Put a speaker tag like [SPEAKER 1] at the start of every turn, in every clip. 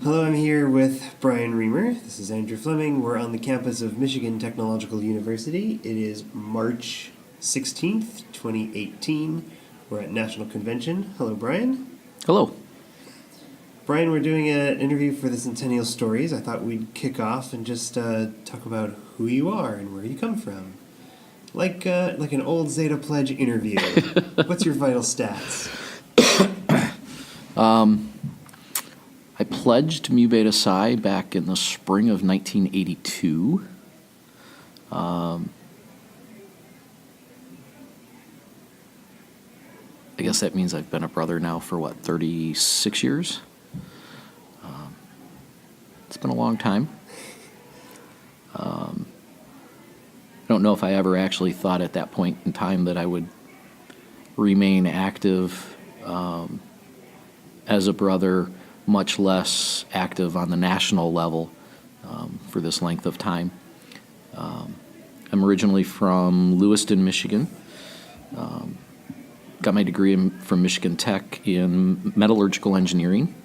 [SPEAKER 1] Hello, I'm here with Bryan Reamer. This is Andrew Fleming. We're on the campus of Michigan Technological University. It is March 16th, 2018. We're at National Convention. Hello, Bryan.
[SPEAKER 2] Hello.
[SPEAKER 1] Bryan, we're doing an interview for the Centennial Stories. I thought we'd kick off and just talk about who you are and where you come from. Like an old Zeta Pledge interview. What's your vital stats?
[SPEAKER 2] I pledged Mu Beta Psi back in the spring of 1982. I guess that means I've been a brother now for, 36 years? It's been a long time. I don't know if I ever actually thought at that point in time that I would remain active as a brother, much less active on the national level for this length of time. I'm originally from Lewiston, Michigan. Got my degree from Michigan Tech in metallurgical engineering.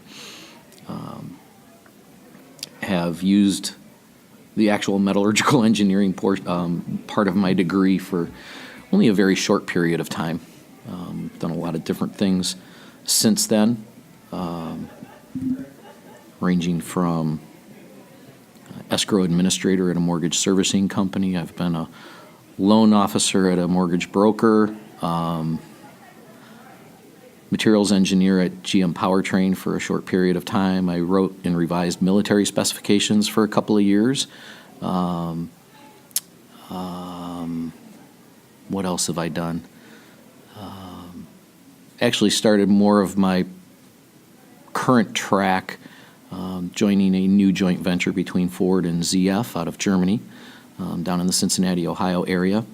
[SPEAKER 2] Have used the actual metallurgical engineering part of my degree for only a very short period of time. Done a lot of different things since then, ranging from escrow administrator at a mortgage servicing company. I've been a loan officer at a mortgage broker, materials engineer at GM Powertrain for a short period of time. I wrote and revised military specifications for a couple of years. What else have I done? Actually started more of my current track joining a new joint venture between Ford and ZF out of Germany, down in the Cincinnati, Ohio area.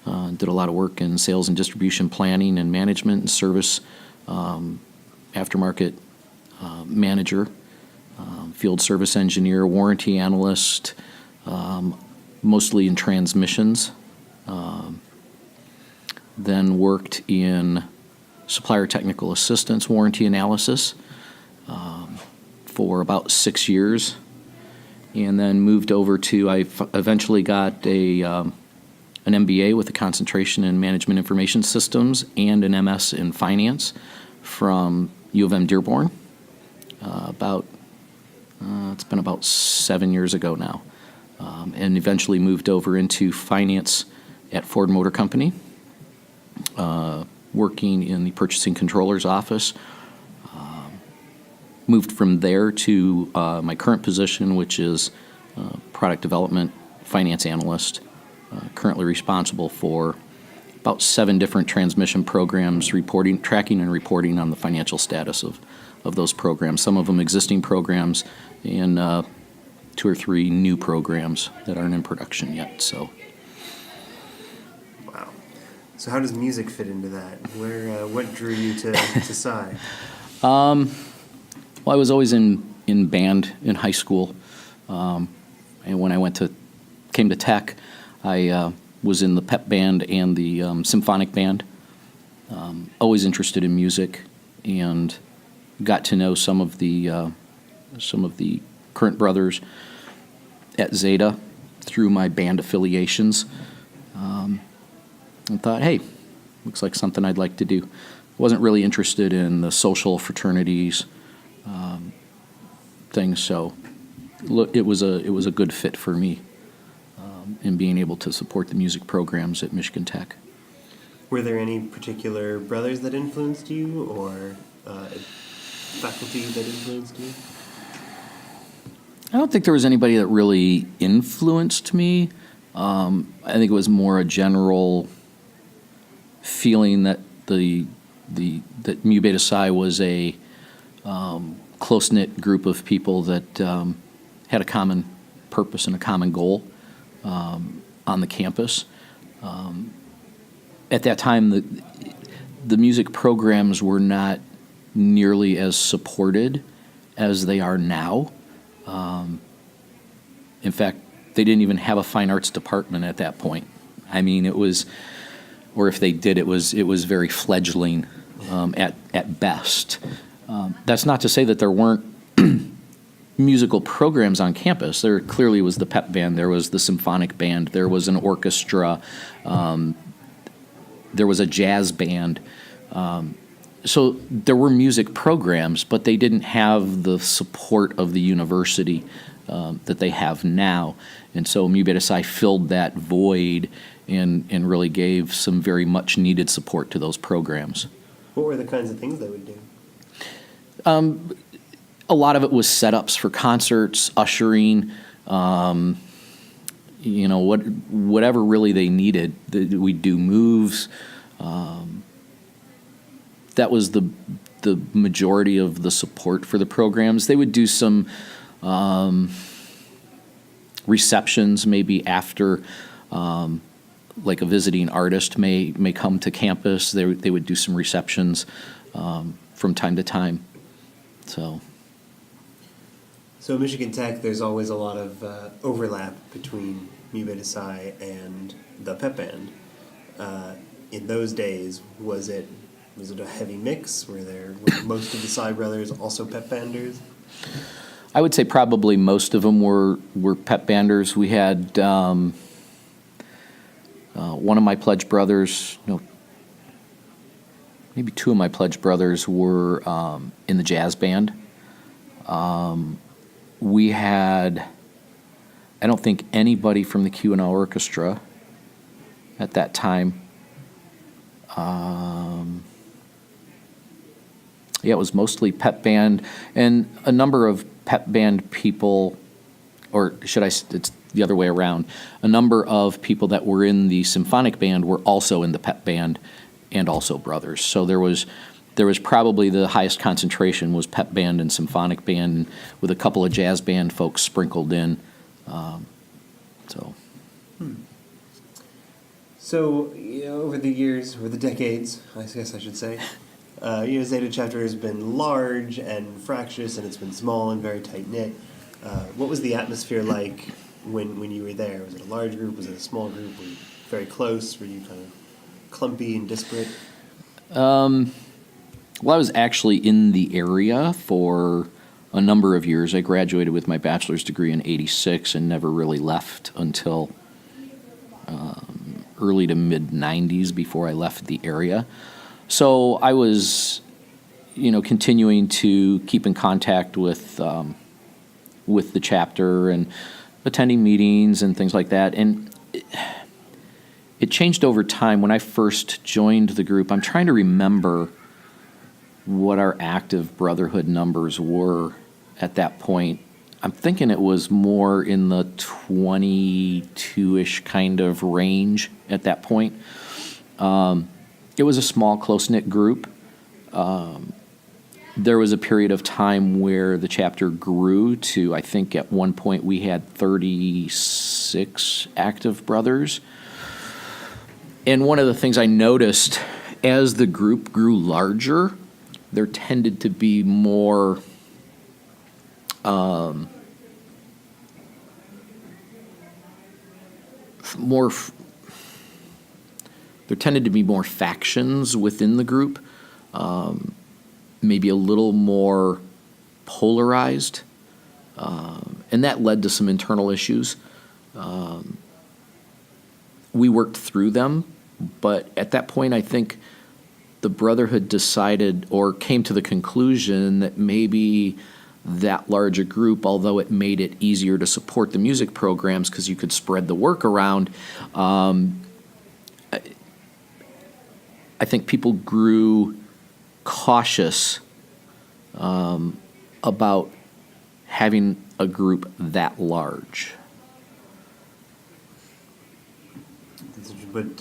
[SPEAKER 2] Did a lot of work in sales and distribution planning and management and service, aftermarket manager, field service engineer, warranty analyst, mostly in transmissions. Then worked in supplier technical assistance, warranty analysis for about 6 years, and then moved over to, I eventually got an MBA with a concentration in management information systems and an MS in finance from U of M Dearborn. It's been about 7 years ago now, and eventually moved over into finance at Ford Motor Company, working in the purchasing controller's office. Moved from there to my current position, which is product development finance analyst, currently responsible for about 7 different transmission programs, tracking and reporting on the financial status of those programs, some of them existing programs, and 2 or 3 new programs that aren't in production yet. So.
[SPEAKER 1] Wow. So how does music fit into that? What drew you to Psi?
[SPEAKER 2] Well, I was always in band in high school, and when I came to Tech, I was in the pep band and the symphonic band. Always interested in music, and got to know some of the current brothers at Zeta through my band affiliations, and thought, hey, looks like something I'd like to do. Wasn't really interested in the social fraternities things, so it was a good fit for me in being able to support the music programs at Michigan Tech.
[SPEAKER 1] Were there any particular brothers that influenced you, or faculty that influenced you?
[SPEAKER 2] I don't think there was anybody that really influenced me. I think it was more a general feeling that that Mu Beta Psi was a close-knit group of people that had a common purpose and a common goal on the campus. At that time, the music programs were not nearly as supported as they are now. In fact, they didn't even have a fine arts department at that point. I mean, it was, or if they did, it was very fledgling at best. That's not to say that there weren't musical programs on campus. There clearly was the pep band, there was the symphonic band, there was an orchestra, there was a jazz band. So there were music programs, but they didn't have the support of the university that they have now. And so Mu Beta Psi filled that void and really gave some very much needed support to those programs.
[SPEAKER 1] What were the kinds of things they would do?
[SPEAKER 2] A lot of it was setups for concerts, ushering, whatever really they needed. We'd do moves. That was the majority of the support for the programs. They would do some receptions maybe after, like a visiting artist may come to campus. They would do some receptions from time to time. So
[SPEAKER 1] at Michigan Tech, there's always a lot of overlap between Mu Beta Psi and the pep band. In those days, was it a heavy mix? Were most of the Psi brothers also pep banders?
[SPEAKER 2] I would say probably most of them were pep banders. We had one of my pledge brothers, maybe two of my pledge brothers were in the jazz band. We had, I don't think anybody from the Q&L orchestra at that time. It was mostly pep band, and a number of pep band people, or it's the other way around. A number of people that were in the symphonic band were also in the pep band and also brothers. So there was probably the highest concentration was pep band and symphonic band with a couple of jazz band folks sprinkled in.
[SPEAKER 1] So, over the years, over the decades, I guess I should say, Zeta chapter has been large and fractious, and it's been small and very tight-knit. What was the atmosphere like when you were there? Was it a large group? Was it a small group? Were you very close? Were you kind of clumpy and disparate?
[SPEAKER 2] Well, I was actually in the area for a number of years. I graduated with my bachelor's degree in '86 and never really left until early to mid-'90s before I left the area. So I was, continuing to keep in contact with the chapter and attending meetings and things like that. And it changed over time. When I first joined the group, I'm trying to remember what our active brotherhood numbers were at that point. I'm thinking it was more in the 22-ish kind of range at that point. It was a small, close-knit group. There was a period of time where the chapter grew to, I think at one point we had 36 active brothers. And one of the things I noticed as the group grew larger, there tended to be more there tended to be more factions within the group, maybe a little more polarized, and that led to some internal issues. We worked through them, but at that point I think the Brotherhood decided or came to the conclusion that maybe that larger group, although it made it easier to support the music programs because you could spread the work around, I think people grew cautious about having a group that large.
[SPEAKER 1] But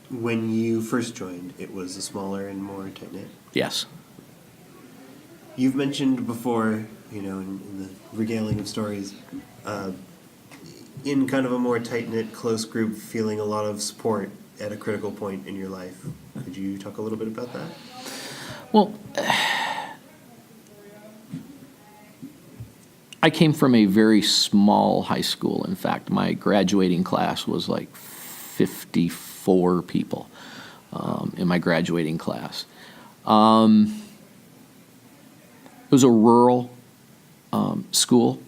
[SPEAKER 1] when you first joined, it was a smaller and more tight-knit?
[SPEAKER 2] Yes.
[SPEAKER 1] You've mentioned before, in the regaling of stories, in kind of a more tight-knit, close group, feeling a lot of support at a critical point in your life. Could you talk a little bit about that?
[SPEAKER 2] Well, I came from a very small high school. In fact, my graduating class was like 54 people in my graduating class. It was a rural school.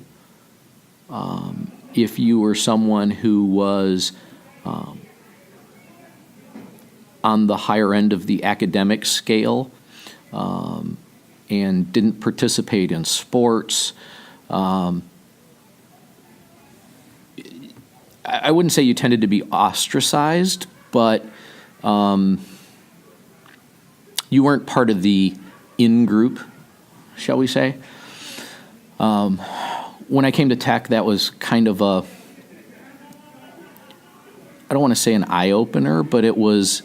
[SPEAKER 2] If you were someone who was on the higher end of the academic scale and didn't participate in sports, I wouldn't say you tended to be ostracized, but you weren't part of the in-group, shall we say. When I came to Tech, that was kind of I don't want to say an eye-opener, but there was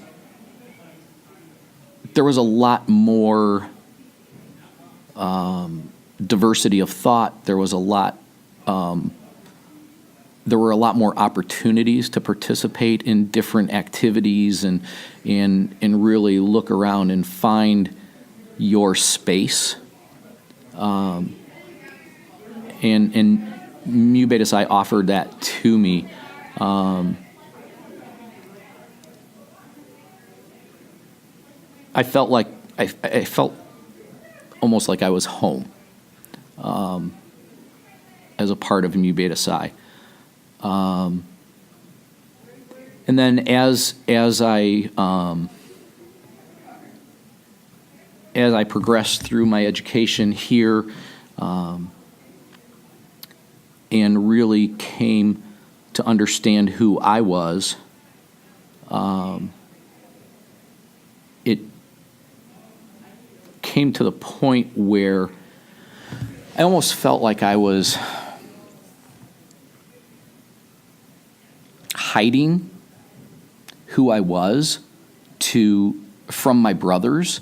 [SPEAKER 2] a lot more diversity of thought. There were a lot more opportunities to participate in different activities and really look around and find your space. And Mu Beta Psi offered that to me. I felt almost like I was home as a part of Mu Beta Psi. And then as I progressed through my education here, and really came to understand who I was, it came to the point where I almost felt like I was hiding who I was from my brothers,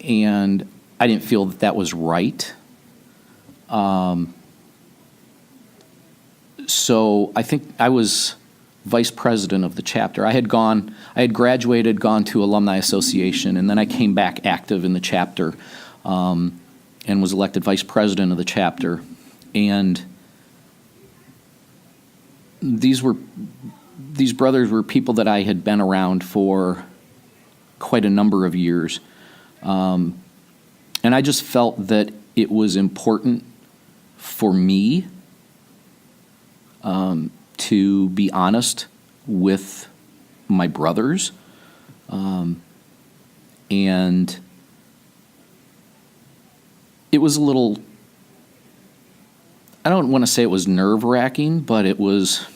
[SPEAKER 2] and I didn't feel that was right. So I think I was vice president of the chapter. I had graduated, gone to Alumni Association, and then I came back active in the chapter and was elected vice president of the chapter. And these brothers were people that I had been around for quite a number of years. And I just felt that it was important for me to be honest with my brothers. And it was a little, I don't want to say it was nerve-wracking, but it was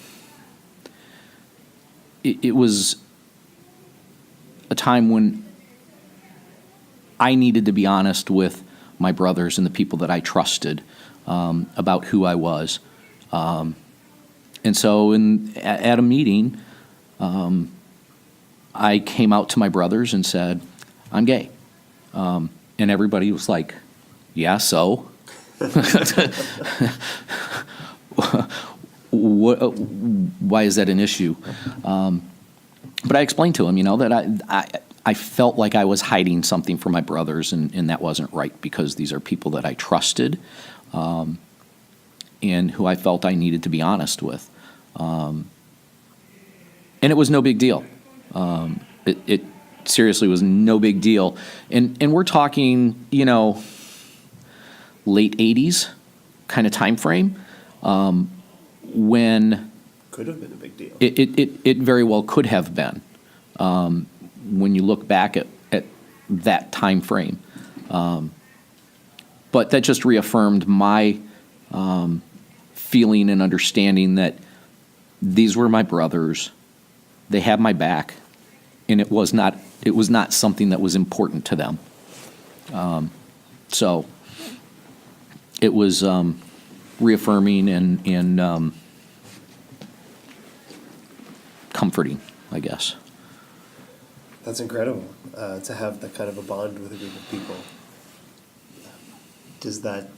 [SPEAKER 2] a time when I needed to be honest with my brothers and the people that I trusted about who I was. And so at a meeting, I came out to my brothers and said, I'm gay. And everybody was like, yeah, so? Why is that an issue? But I explained to him, that I felt like I was hiding something from my brothers, and that wasn't right, because these are people that I trusted and who I felt I needed to be honest with. And it was no big deal. It seriously was no big deal. And we're talking, late 80s kind of time frame, when
[SPEAKER 1] could have been a big deal.
[SPEAKER 2] It very well could have been, when you look back at that time frame. But that just reaffirmed my feeling and understanding that these were my brothers. They had my back, and it was not something that was important to them. So it was reaffirming and comforting, I guess.
[SPEAKER 1] That's incredible, to have that kind of a bond with a group of people. Does that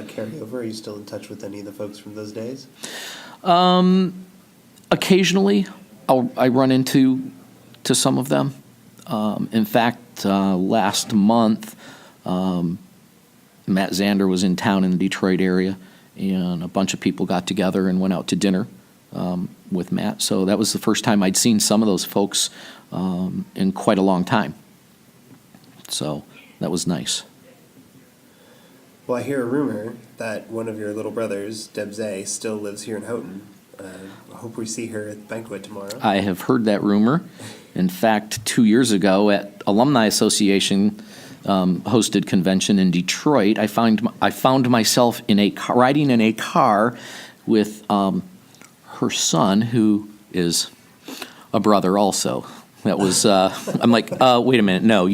[SPEAKER 1] carry over? Are you still in touch with any of the folks from those days?
[SPEAKER 2] Occasionally, I run into some of them. In fact, last month, Matt Zander was in town in the Detroit area, and a bunch of people got together and went out to dinner with Matt. So that was the first time I'd seen some of those folks in quite a long time. So that was nice.
[SPEAKER 1] Well, I hear a rumor that one of your little brothers, Deb Zay, still lives here in Houghton. I hope we see her at the banquet tomorrow.
[SPEAKER 2] I have heard that rumor. In fact, 2 years ago at Alumni Association hosted convention in Detroit, I found myself riding in a car with her son, who is a brother also. That was I'm like, wait a minute, no,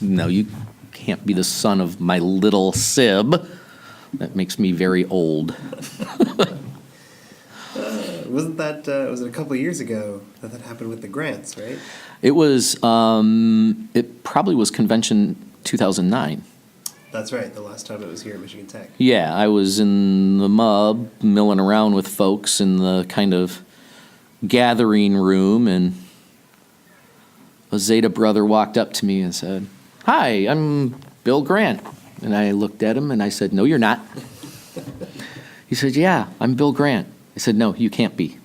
[SPEAKER 2] no, you can't be the son of my little sib. That makes me very old.
[SPEAKER 1] Wasn't that, was it a couple of years ago that happened with the grants, right?
[SPEAKER 2] It was, it probably was convention 2009.
[SPEAKER 1] That's right, the last time it was here at Michigan Tech.
[SPEAKER 2] Yeah, I was in the MUB milling around with folks in the kind of gathering room, and a Zeta brother walked up to me and said, "Hi, I'm Bill Grant." And I looked at him and I said, "No, you're not." He said, "Yeah, I'm Bill Grant." I said, "No, you can't be."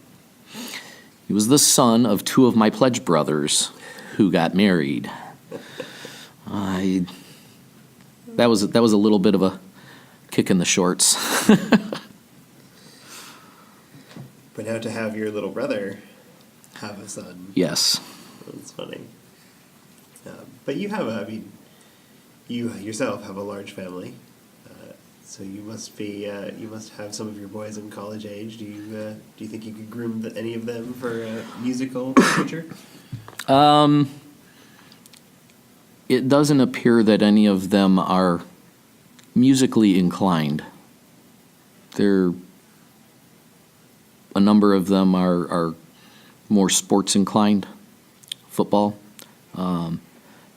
[SPEAKER 2] He was the son of two of my pledge brothers who got married. That was a little bit of a kick in the shorts.
[SPEAKER 1] But now to have your little brother have a son.
[SPEAKER 2] Yes.
[SPEAKER 1] That's funny. But you have you yourself have a large family. So you must have some of your boys in college age. Do you think you could groom any of them for a musical future?
[SPEAKER 2] It doesn't appear that any of them are musically inclined. A number of them are more sports inclined, football.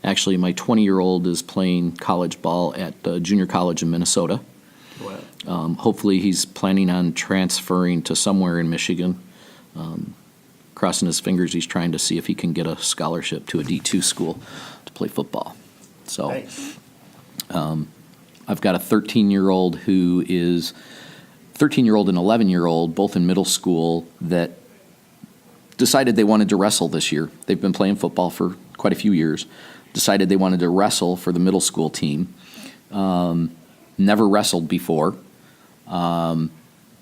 [SPEAKER 2] Actually, my 20-year-old is playing college ball at junior college in Minnesota.
[SPEAKER 1] Wow.
[SPEAKER 2] Hopefully he's planning on transferring to somewhere in Michigan. Crossing his fingers, he's trying to see if he can get a scholarship to a D2 school to play football. So
[SPEAKER 1] Nice.
[SPEAKER 2] I've got a 13-year-old and 11-year-old, both in middle school, that decided they wanted to wrestle this year. They've been playing football for quite a few years. Decided they wanted to wrestle for the middle school team. Never wrestled before. My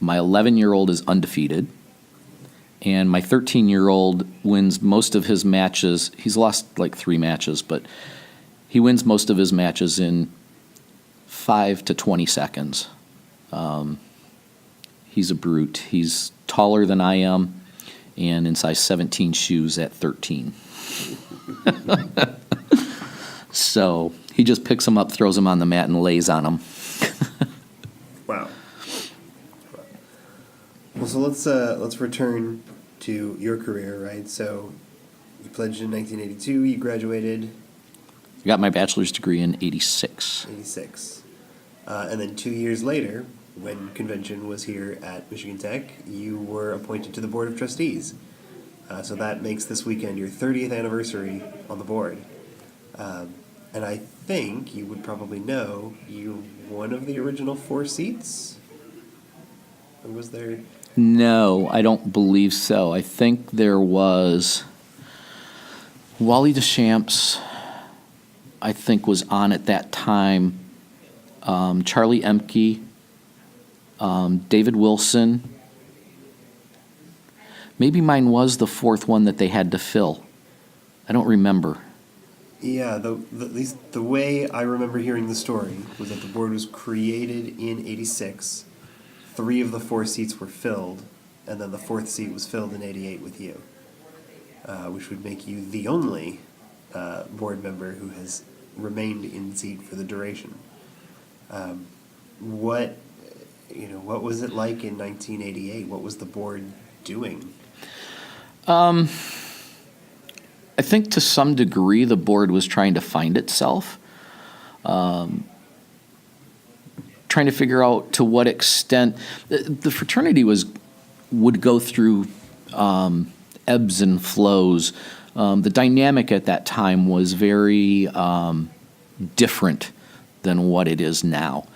[SPEAKER 2] 11-year-old is undefeated. And my 13-year-old wins most of his matches. He's lost like 3 matches, but he wins most of his matches in 5 to 20 seconds. He's a brute. He's taller than I am and in size 17 shoes at 13. So he just picks them up, throws them on the mat, and lays on them.
[SPEAKER 1] Wow. Well, so let's return to your career, right? So you pledged in 1982. You graduated.
[SPEAKER 2] I got my bachelor's degree in 86.
[SPEAKER 1] 86. And then 2 years later, when convention was here at Michigan Tech, you were appointed to the Board of Trustees. So that makes this weekend your 30th anniversary on the board. And I think you would probably know you're one of the original 4 seats? Or was there...
[SPEAKER 2] No, I don't believe so. I think there was Wally Deschamps, I think, was on at that time. Charlie Emke, David Wilson. Maybe mine was the 4th one that they had to fill. I don't remember.
[SPEAKER 1] Yeah, at least the way I remember hearing the story was that the board was created in 86. 3 of the 4 seats were filled, and then the 4th seat was filled in 88 with you, which would make you the only board member who has remained in seat for the duration. What was it like in 1988? What was the board doing?
[SPEAKER 2] I think to some degree the board was trying to find itself, trying to figure out to what extent the fraternity would go through ebbs and flows. The dynamic at that time was very different than what it is now.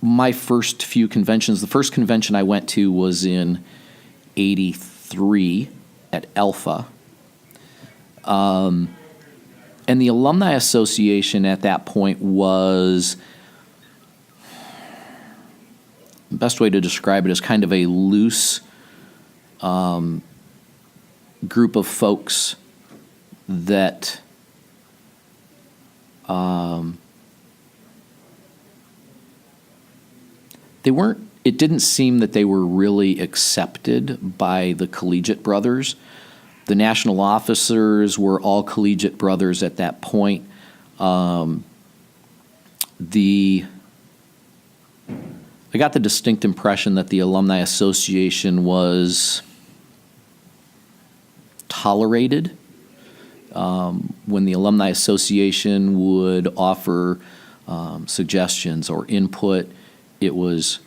[SPEAKER 2] My first few conventions, the first convention I went to was in 83 at Alpha. And the Alumni Association at that point was, the best way to describe it is kind of a loose group of folks that it didn't seem that they were really accepted by the collegiate brothers. The national officers were all collegiate brothers at that point. I got the distinct impression that the Alumni Association was tolerated. When the Alumni Association would offer suggestions or input, it was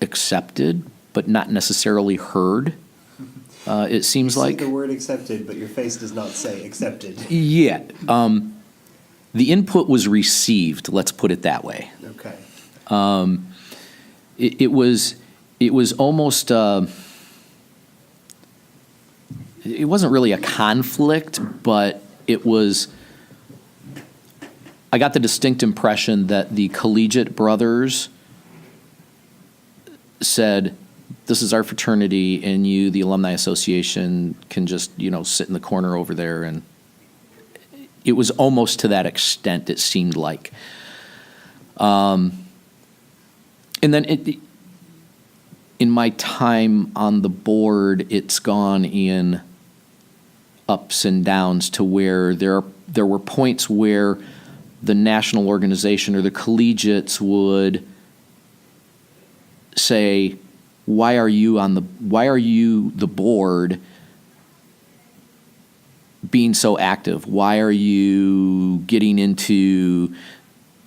[SPEAKER 2] accepted, but not necessarily heard. It seems
[SPEAKER 1] You
[SPEAKER 2] like
[SPEAKER 1] see the word accepted, but your face does not say accepted.
[SPEAKER 2] yeah. The input was received. Let's put it that way.
[SPEAKER 1] Okay.
[SPEAKER 2] It was almost. It wasn't really a conflict, but it was. I got the distinct impression that the collegiate brothers said, "This is our fraternity, and you, the Alumni Association, can just sit in the corner over there." And it was almost to that extent. It seemed like. And then in my time on the board, it's gone in ups and downs to where there were points where the national organization or the collegiates would say, why are you the board being so active? Why are you getting into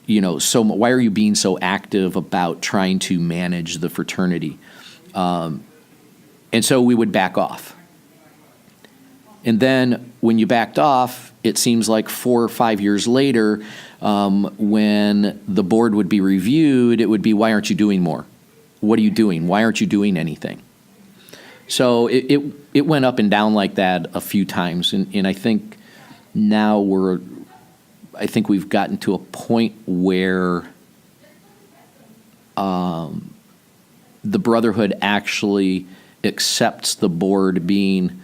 [SPEAKER 2] why are you being so active about trying to manage the fraternity? And so we would back off. And then when you backed off, it seems like 4 or 5 years later, when the board would be reviewed, it would be, why aren't you doing more? What are you doing? Why aren't you doing anything? So it went up and down like that a few times. And I think now we've gotten to a point where the Brotherhood actually accepts the board being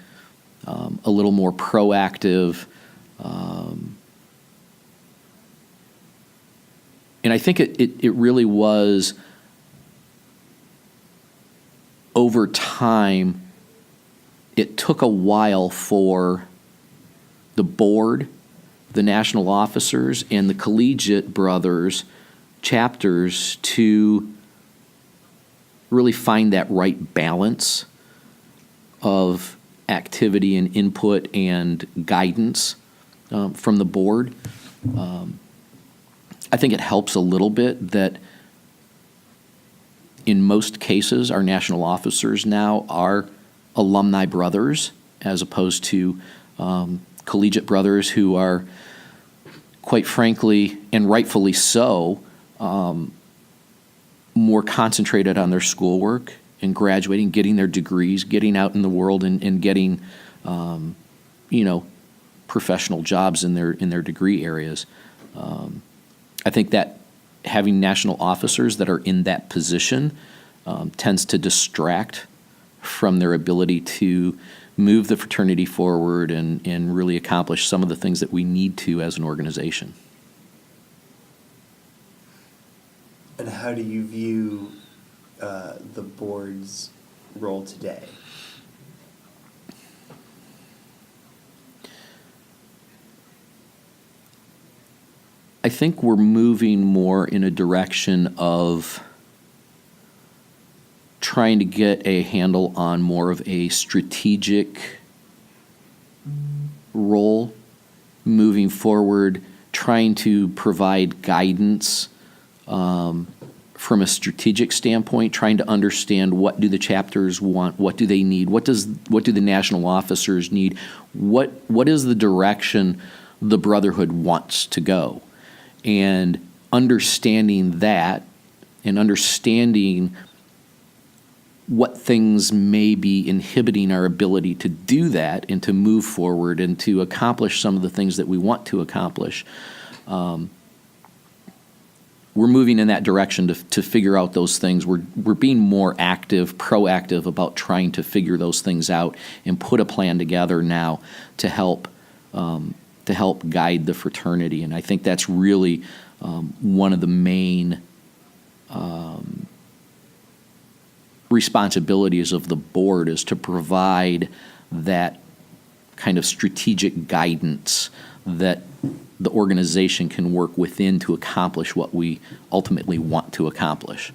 [SPEAKER 2] a little more proactive. And I think it really was, over time, it took a while for the board, the national officers, and the collegiate brothers chapters to really find that right balance of activity and input and guidance from the board. I think it helps a little bit that in most cases our national officers now are alumni brothers as opposed to collegiate brothers who are, quite frankly, and rightfully so, more concentrated on their schoolwork and graduating, getting their degrees, getting out in the world and getting, professional jobs in their degree areas. I think that having national officers that are in that position tends to distract from their ability to move the fraternity forward and really accomplish some of the things that we need to as an organization.
[SPEAKER 1] And how do you view the board's role today?
[SPEAKER 2] I think we're moving more in a direction of trying to get a handle on more of a strategic role moving forward, trying to provide guidance from a strategic standpoint, trying to understand what do the chapters want, what do they need, what do the national officers need, what is the direction the Brotherhood wants to go. And understanding that and understanding what things may be inhibiting our ability to do that and to move forward and to accomplish some of the things that we want to accomplish. We're moving in that direction to figure out those things. We're being more active, proactive about trying to figure those things out and put a plan together now to help guide the fraternity. And I think that's really one of the main responsibilities of the board, is to provide that kind of strategic guidance that the organization can work within to accomplish what we ultimately want to accomplish.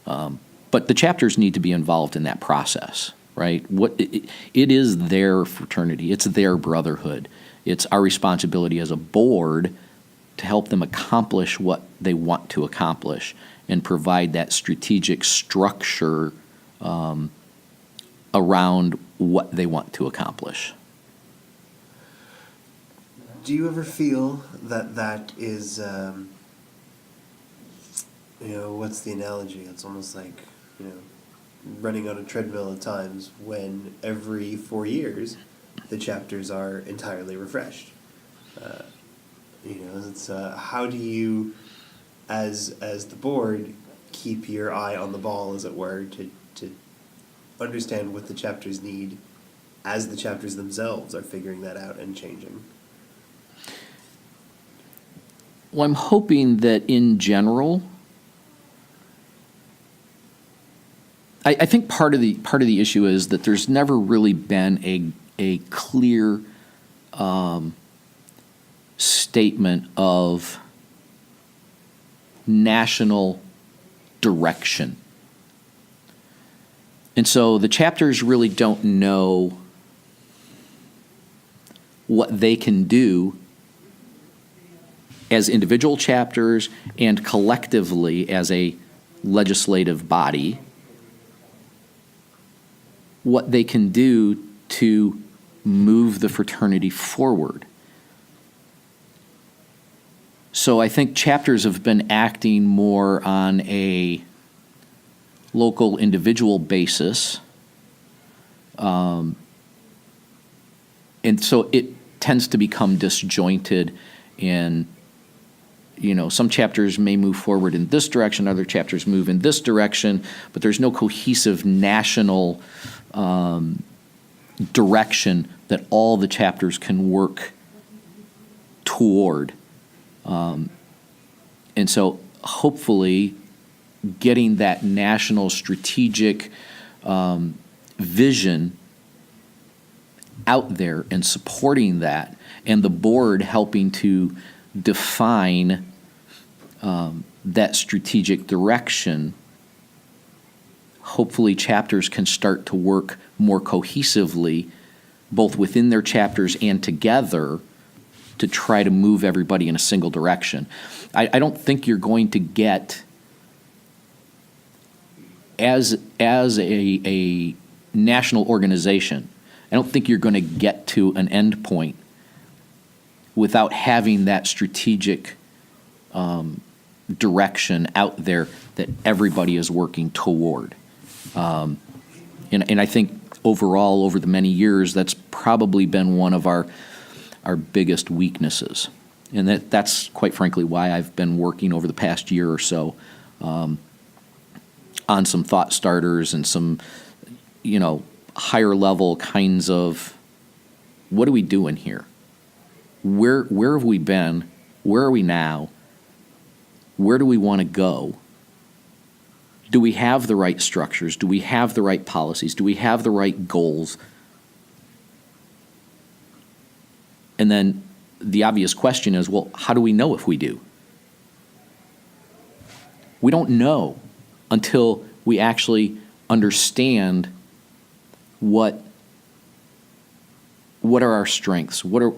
[SPEAKER 2] But the chapters need to be involved in that process, right? It is their fraternity. It's their brotherhood. It's our responsibility as a board to help them accomplish what they want to accomplish and provide that strategic structure around what they want to accomplish.
[SPEAKER 1] Do you ever feel that is, what's the analogy? It's almost like, running on a treadmill at times, when every 4 years the chapters are entirely refreshed. It's how do you, as the board, keep your eye on the ball, as it were, to understand what the chapters need as the chapters themselves are figuring that out and changing?
[SPEAKER 2] Well, I'm hoping that in general, I think part of the issue is that there's never really been a clear statement of national direction. And so the chapters really don't know what they can do as individual chapters and collectively as a legislative body, what they can do to move the fraternity forward. So I think chapters have been acting more on a local individual basis, and so it tends to become disjointed. And some chapters may move forward in this direction, other chapters move in this direction, but there's no cohesive national direction that all the chapters can work toward. And so hopefully getting that national strategic vision out there and supporting that, and the board helping to define that strategic direction, hopefully chapters can start to work more cohesively, both within their chapters and together, to try to move everybody in a single direction. I don't think you're going to get, as a national organization, I don't think you're going to get to an end point without having that strategic direction out there that everybody is working toward. And I think overall, over the many years, that's probably been one of our biggest weaknesses. And that's quite frankly why I've been working over the past year or so on some thought starters and some, higher level kinds of, what are we doing here? Where have we been? Where are we now? Where do we want to go? Do we have the right structures? Do we have the right policies? Do we have the right goals? And then the obvious question is, well, how do we know if we do? We don't know until we actually understand what are our strengths, what are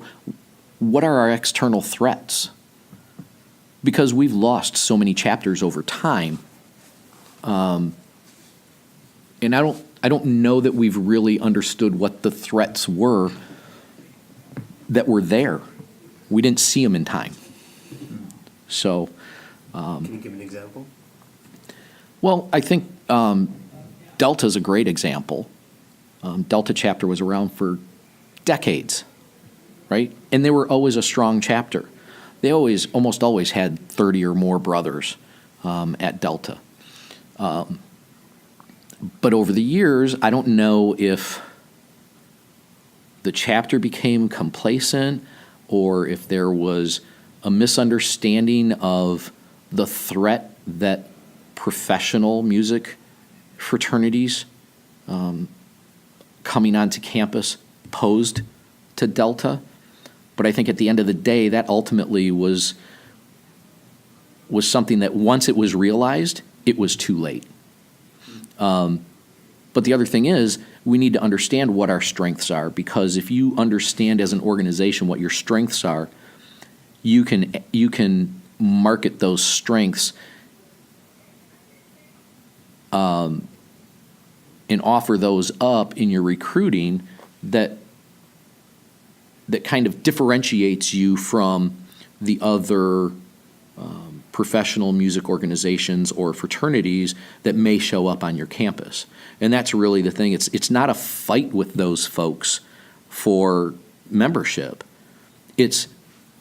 [SPEAKER 2] our external threats? Because we've lost so many chapters over time, and I don't know that we've really understood what the threats were that were there. We didn't see them in time. So,
[SPEAKER 1] can you give an example?
[SPEAKER 2] well, I think Delta is a great example. Delta chapter was around for decades, right? And they were always a strong chapter. They almost always had 30 or more brothers at Delta. But over the years, I don't know if the chapter became complacent or if there was a misunderstanding of the threat that professional music fraternities coming onto campus posed to Delta. But I think at the end of the day, that ultimately was something that once it was realized, it was too late. But the other thing is, we need to understand what our strengths are, because if you understand as an organization what your strengths are, you can market those strengths and offer those up in your recruiting that kind of differentiates you from the other professional music organizations or fraternities that may show up on your campus. And that's really the thing. It's not a fight with those folks for membership. It's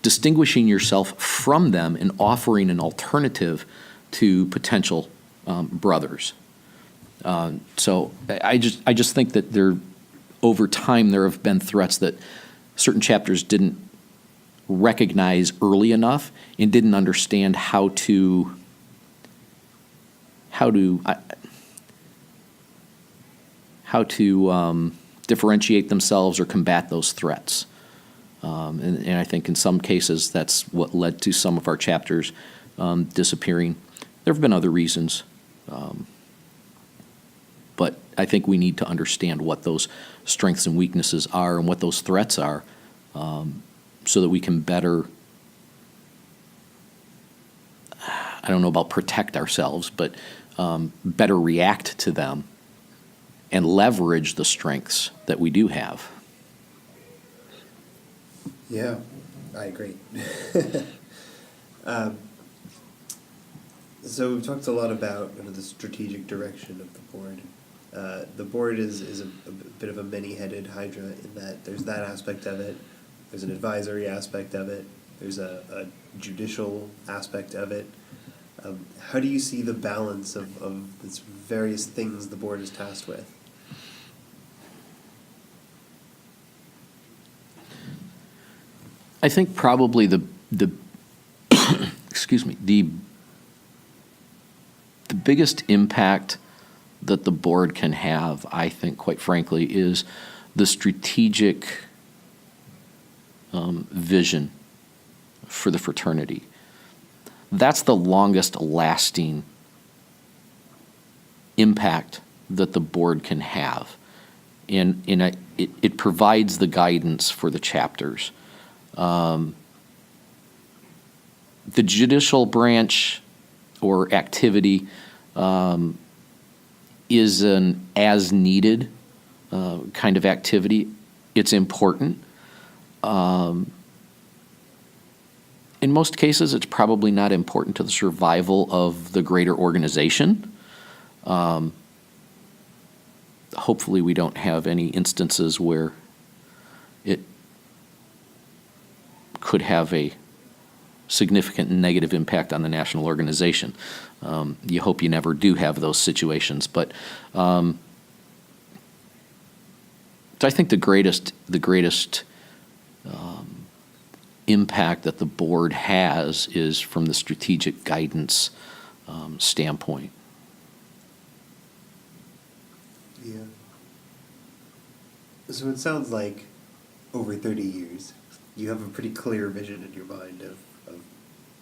[SPEAKER 2] distinguishing yourself from them and offering an alternative to potential brothers. So I just think that over time there have been threats that certain chapters didn't recognize early enough and didn't understand how to differentiate themselves or combat those threats. And I think in some cases that's what led to some of our chapters disappearing. There have been other reasons, but I think we need to understand what those strengths and weaknesses are and what those threats are, so that we can better, I don't know about protect ourselves, but better react to them and leverage the strengths that we do have.
[SPEAKER 1] Yeah, I agree. So we've talked a lot about the strategic direction of the board. The board is a bit of a many-headed hydra in that there's that aspect of it, there's an advisory aspect of it, there's a judicial aspect of it. How do you see the balance of these various things the board is tasked with?
[SPEAKER 2] I think probably the excuse me, the biggest impact that the board can have, I think, quite frankly, is the strategic vision for the fraternity. That's the longest lasting impact that the board can have. And it provides the guidance for the chapters. The judicial branch or activity is an as-needed kind of activity. It's important. In most cases, it's probably not important to the survival of the greater organization. Hopefully we don't have any instances where it could have a significant negative impact on the national organization. You hope you never do have those situations, but so I think the greatest impact that the board has is from the strategic guidance standpoint.
[SPEAKER 1] Yeah. So it sounds like over 30 years, you have a pretty clear vision in your mind of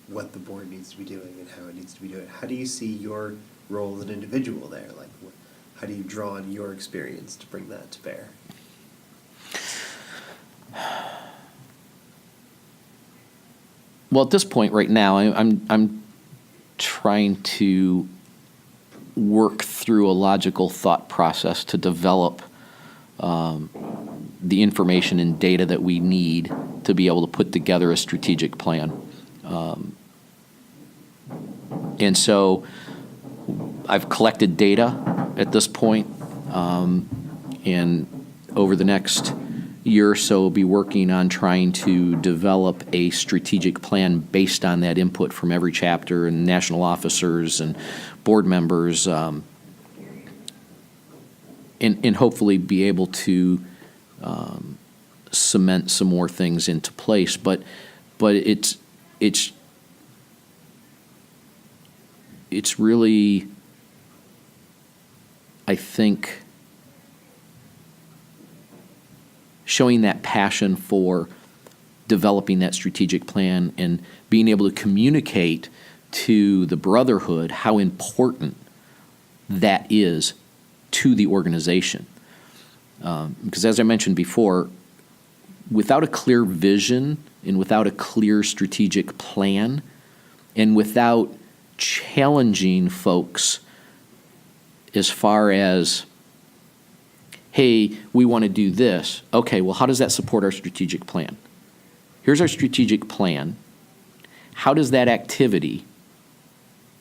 [SPEAKER 1] what the board needs to be doing and how it needs to be doing. How do you see your role as an individual there? Like, how do you draw on your experience to bring that to bear?
[SPEAKER 2] Well, at this point right now, I'm trying to work through a logical thought process to develop the information and data that we need to be able to put together a strategic plan. And so I've collected data at this point And over the next year or so, be working on trying to develop a strategic plan based on that input from every chapter and national officers and board members, and hopefully be able to cement some more things into place. But it's really, I think, showing that passion for developing that strategic plan and being able to communicate to the brotherhood how important that is to the organization. Because as I mentioned before, without a clear vision and without a clear strategic plan and without challenging folks as far as, hey, we want to do this. Okay, well, how does that support our strategic plan? Here's our strategic plan. How does that activity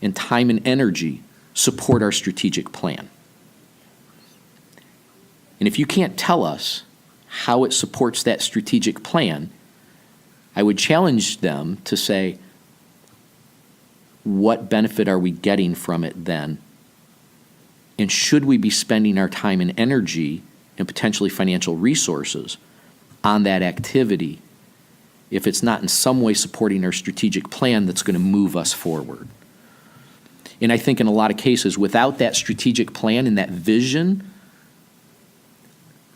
[SPEAKER 2] and time and energy support our strategic plan? And if you can't tell us how it supports that strategic plan, I would challenge them to say, what benefit are we getting from it then? And should we be spending our time and energy and potentially financial resources on that activity if it's not in some way supporting our strategic plan that's going to move us forward? And I think in a lot of cases, without that strategic plan and that vision,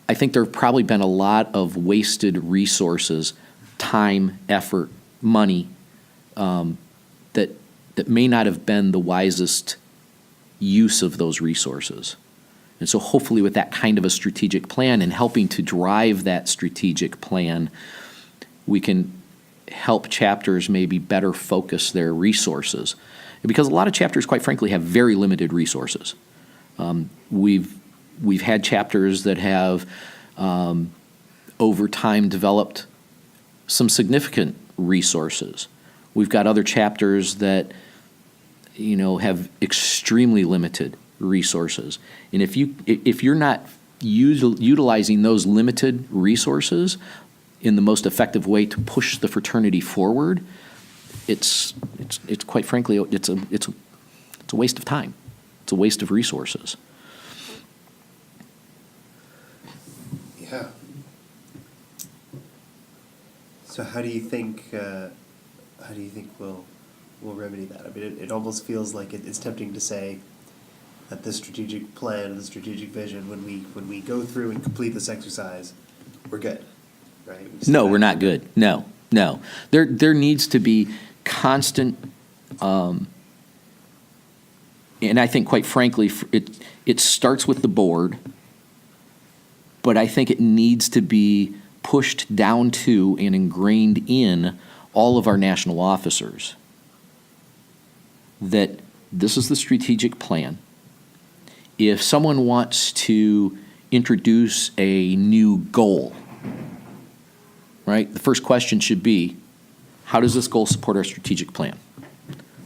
[SPEAKER 2] I think there have probably been a lot of wasted resources, time, effort, money, that may not have been the wisest use of those resources. And so hopefully with that kind of a strategic plan and helping to drive that strategic plan, we can help chapters maybe better focus their resources. Because a lot of chapters, quite frankly, have very limited resources. We've had chapters that have, over time, developed some significant resources. We've got other chapters that, have extremely limited resources. And if you're not utilizing those limited resources in the most effective way to push the fraternity forward, it's quite frankly, it's a waste of time. It's a waste of resources.
[SPEAKER 1] Yeah. So how do you think we'll remedy that? I mean, it almost feels like it's tempting to say that the strategic plan, the strategic vision, when we go through and complete this exercise, we're good, right?
[SPEAKER 2] No, we're not good. No. There needs to be constant, and I think, quite frankly, it starts with the board, but I think it needs to be pushed down to and ingrained in all of our national officers that this is the strategic plan. If someone wants to introduce a new goal, right, the first question should be, how does this goal support our strategic plan?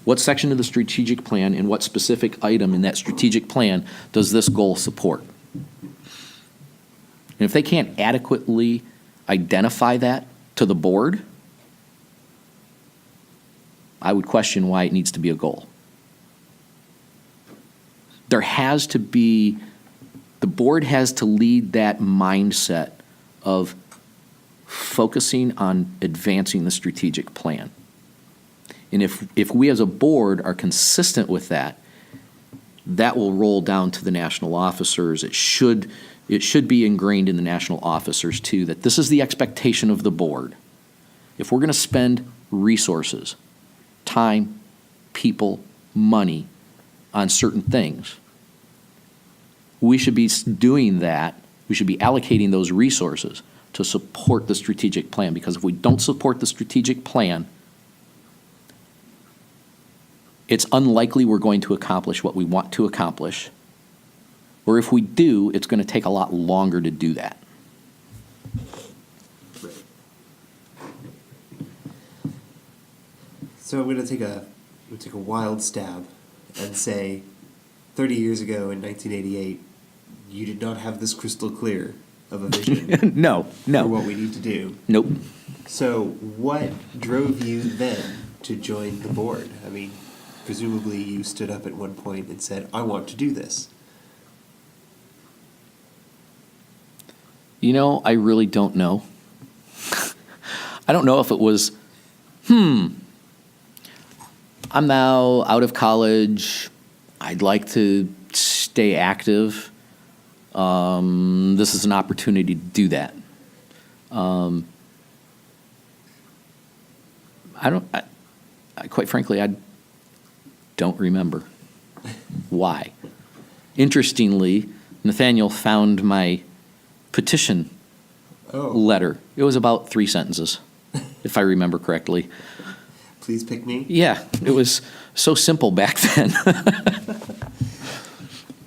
[SPEAKER 2] What section of the strategic plan and what specific item in that strategic plan does this goal support? And if they can't adequately identify that to the board, I would question why it needs to be a goal. There has to be, the board has to lead that mindset of focusing on advancing the strategic plan. And if we as a board are consistent with that, that will roll down to the national officers. It should be ingrained in the national officers too, that this is the expectation of the board. If we're going to spend resources, time, people, money on certain things, we should be doing that. We should be allocating those resources to support the strategic plan, because if we don't support the strategic plan, it's unlikely we're going to accomplish what we want to accomplish. Or if we do, it's going to take a lot longer to do that.
[SPEAKER 1] So I'm going to take a wild stab and say 30 years ago in 1988, you did not have this crystal clear of a vision
[SPEAKER 2] No,
[SPEAKER 1] for what we need to do.
[SPEAKER 2] Nope.
[SPEAKER 1] So what drove you then to join the board? I mean, presumably you stood up at one point and said, I want to do this.
[SPEAKER 2] You know, I really don't know. I don't know if it was, I'm now out of college. I'd like to stay active. This is an opportunity to do that. Quite frankly, I don't remember why. Interestingly, Nathaniel found my petition letter. It was about 3 sentences, if I remember correctly.
[SPEAKER 1] Please pick me?
[SPEAKER 2] Yeah, it was so simple back then.
[SPEAKER 1] I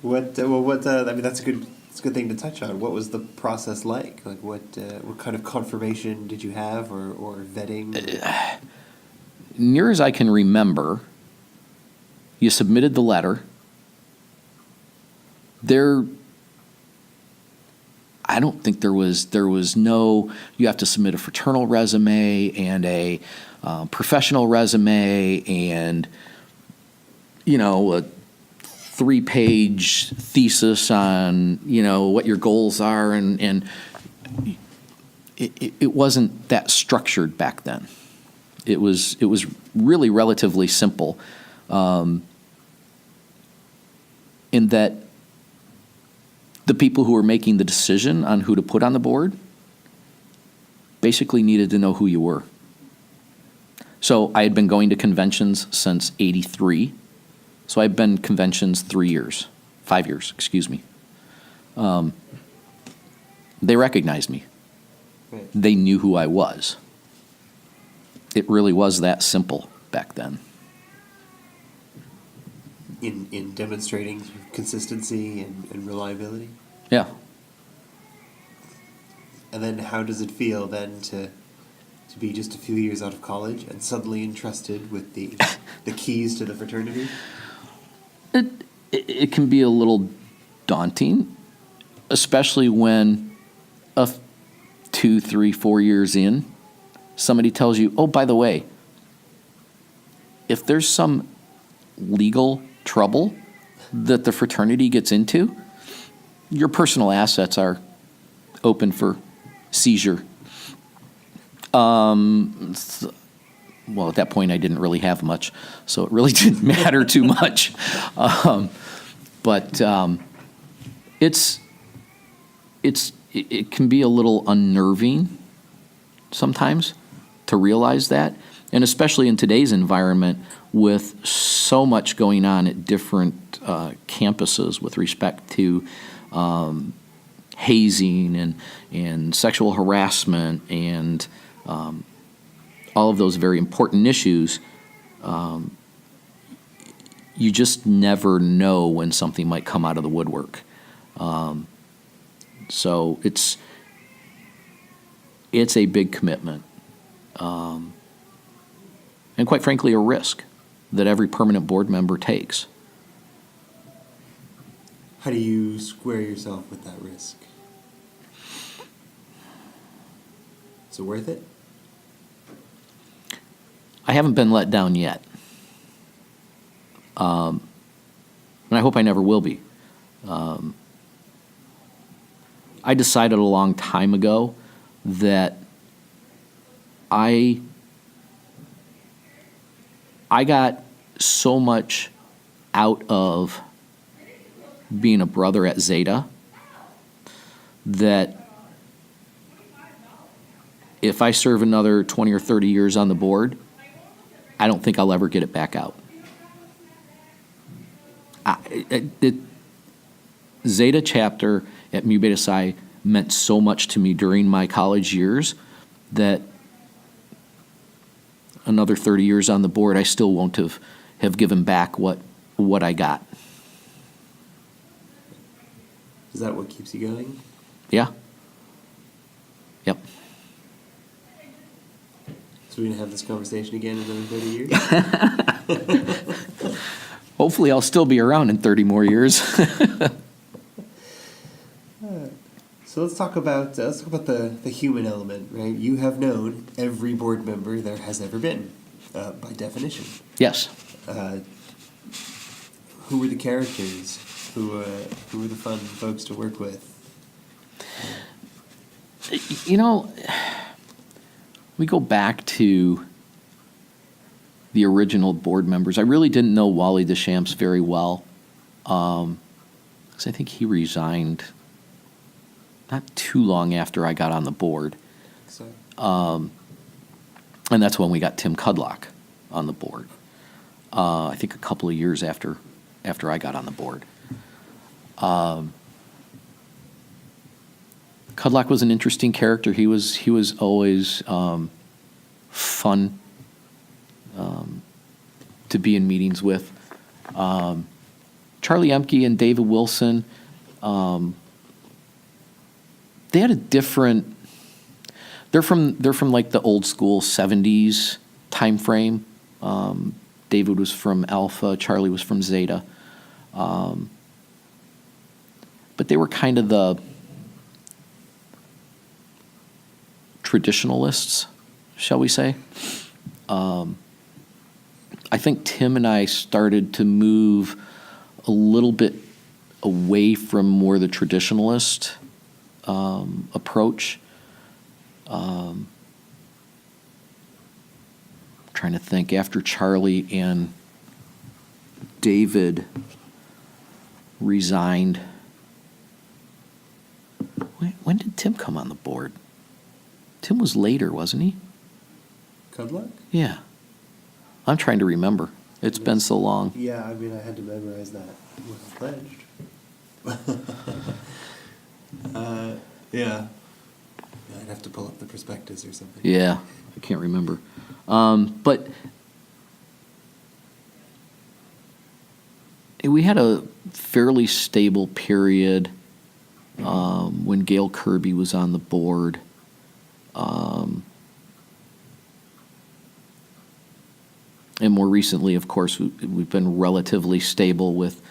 [SPEAKER 1] mean, that's a good thing to touch on. What was the process like? Like, what kind of confirmation did you have, or vetting?
[SPEAKER 2] Near as I can remember, you submitted the letter. I don't think there was no, you have to submit a fraternal resume and a professional resume and, a 3-page thesis on, what your goals are, and it wasn't that structured back then. It was really relatively simple, in that the people who were making the decision on who to put on the board basically needed to know who you were. So I had been going to conventions since '83. So I've been conventions 5 years, excuse me. They recognized me.
[SPEAKER 1] Right.
[SPEAKER 2] They knew who I was. It really was that simple back then.
[SPEAKER 1] In demonstrating consistency and reliability?
[SPEAKER 2] Yeah.
[SPEAKER 1] And then how does it feel then to be just a few years out of college and suddenly entrusted with the keys to the fraternity?
[SPEAKER 2] It can be a little daunting, especially when 2, 3, 4 years in, somebody tells you, oh, by the way, if there's some legal trouble that the fraternity gets into, your personal assets are open for seizure. Well, at that point, I didn't really have much, so it really didn't matter too much. But it can be a little unnerving sometimes to realize that, and especially in today's environment with so much going on at different campuses with respect to hazing and sexual harassment and all of those very important issues. You just never know when something might come out of the woodwork. So it's a big commitment, and quite frankly, a risk that every permanent board member takes.
[SPEAKER 1] How do you square yourself with that risk? Is it worth it?
[SPEAKER 2] I haven't been let down yet, and I hope I never will be. I decided a long time ago that I got so much out of being a brother at Zeta that if I serve another 20 or 30 years on the board, I don't think I'll ever get it back out. Zeta chapter at Mu Beta Psi meant so much to me during my college years that another 30 years on the board, I still won't have given back what I got.
[SPEAKER 1] Is that what keeps you going?
[SPEAKER 2] Yeah. Yep.
[SPEAKER 1] So we're going to have this conversation again in another 30 years?
[SPEAKER 2] Hopefully I'll still be around in 30 more years.
[SPEAKER 1] So let's talk about the human element, right? You have known every board member there has ever been, by definition.
[SPEAKER 2] Yes.
[SPEAKER 1] Who were the characters? Who were the fun folks to work with?
[SPEAKER 2] You know, we go back to the original board members. I really didn't know Wally Deschamps very well, because I think he resigned not too long after I got on the board.
[SPEAKER 1] So,
[SPEAKER 2] And that's when we got Tim Cudlock on the board. I think a couple of years after I got on the board. Cudlock was an interesting character. He was always fun to be in meetings with. Charlie Emke and David Wilson, they had a different. They're from like the old school '70s time frame. David was from Alpha, Charlie was from Zeta, but they were kind of the traditionalists, shall we say. I think Tim and I started to move a little bit away from more the traditionalist approach. Trying to think, after Charlie and David resigned, when did Tim come on the board? Tim was later, wasn't he?
[SPEAKER 1] Cudlock?
[SPEAKER 2] Yeah. I'm trying to remember. It's been so long.
[SPEAKER 1] Yeah, I mean, I had to memorize that. It was pledged. Yeah. I'd have to pull up the prospectus or something.
[SPEAKER 2] Yeah, I can't remember. But we had a fairly stable period when Gail Kirby was on the board. And more recently, of course, we've been relatively stable with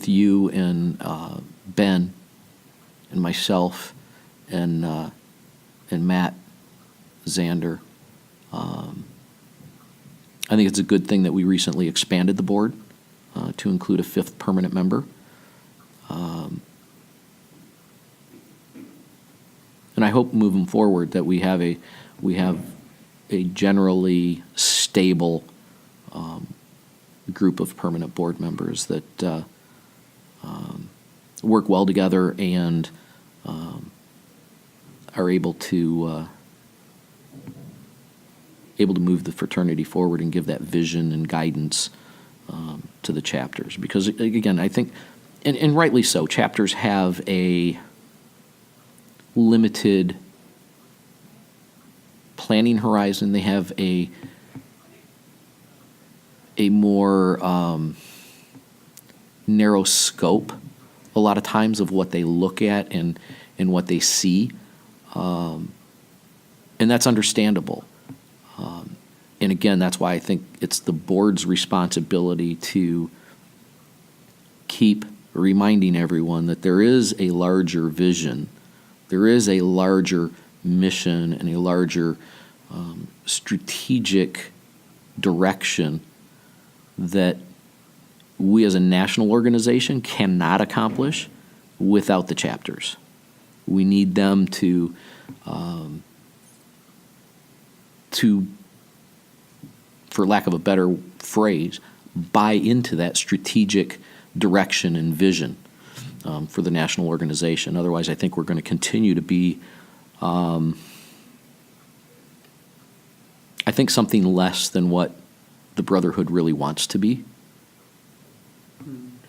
[SPEAKER 2] you and Ben and myself and Matt Zander. I think it's a good thing that we recently expanded the board to include a fifth permanent member. And I hope moving forward that we have a generally stable group of permanent board members that work well together and are able to move the fraternity forward and give that vision and guidance to the chapters. Because again, I think, and rightly so, chapters have a limited planning horizon. They have a more narrow scope a lot of times of what they look at and what they see, and that's understandable. And again, that's why I think it's the board's responsibility to keep reminding everyone that there is a larger vision, there is a larger mission, and a larger strategic direction that we as a national organization cannot accomplish without the chapters. We need them to for lack of a better phrase, buy into that strategic direction and vision for the national organization. Otherwise, I think we're going to continue to be, I think, something less than what the Brotherhood really wants to be.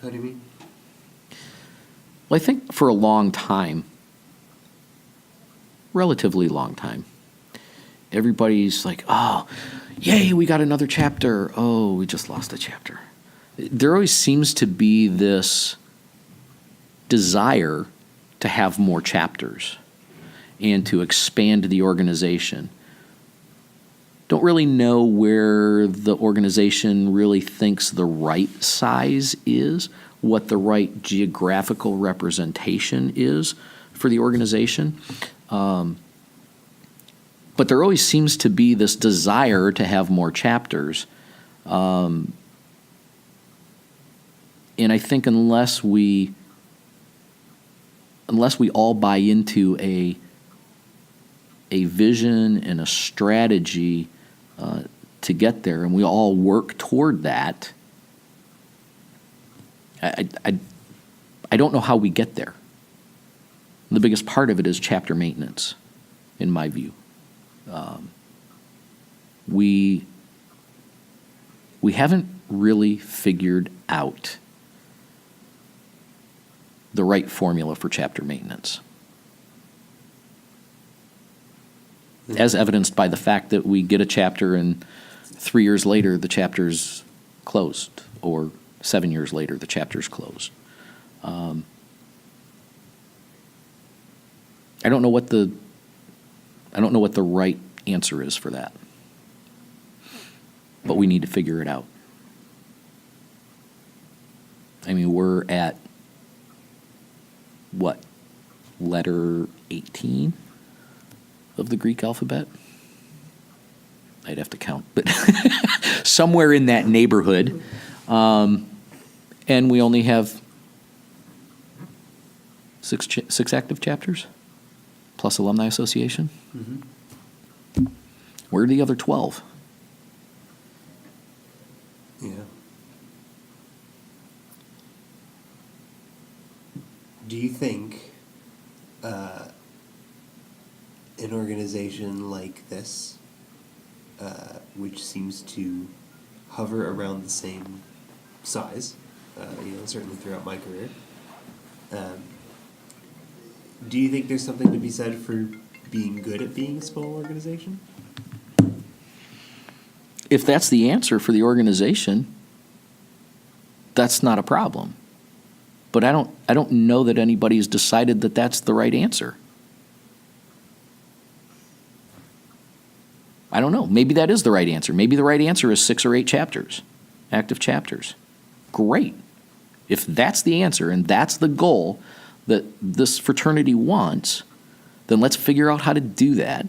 [SPEAKER 1] How do you mean?
[SPEAKER 2] Well, I think for a long time, relatively long time, everybody's like, oh, yay, we got another chapter. Oh, we just lost a chapter. There always seems to be this desire to have more chapters and to expand the organization. Don't really know where the organization really thinks the right size is what the right geographical representation is for the organization. But there always seems to be this desire to have more chapters. And I think unless we all buy into a vision and a strategy to get there, and we all work toward that, I don't know how we get there. The biggest part of it is chapter maintenance, in my view. We haven't really figured out the right formula for chapter maintenance, as evidenced by the fact that we get a chapter and 3 years later the chapter's closed, or 7 years later the chapter's closed. I don't know what the right answer is for that, but we need to figure it out. I mean, we're at what, letter 18 of the Greek alphabet? I'd have to count, but somewhere in that neighborhood. And we only have six active chapters, plus Alumni Association. Mm-hmm. Where are the other 12?
[SPEAKER 1] Yeah. Do you think an organization like this, which seems to hover around the same size, certainly throughout my career, do you think there's something to be said for being good at being a small organization?
[SPEAKER 2] If that's the answer for the organization, that's not a problem. But I don't know that anybody's decided that that's the right answer. I don't know. Maybe that is the right answer. Maybe the right answer is 6 or 8 chapters, active chapters. Great. If that's the answer and that's the goal that this fraternity wants, then let's figure out how to do that.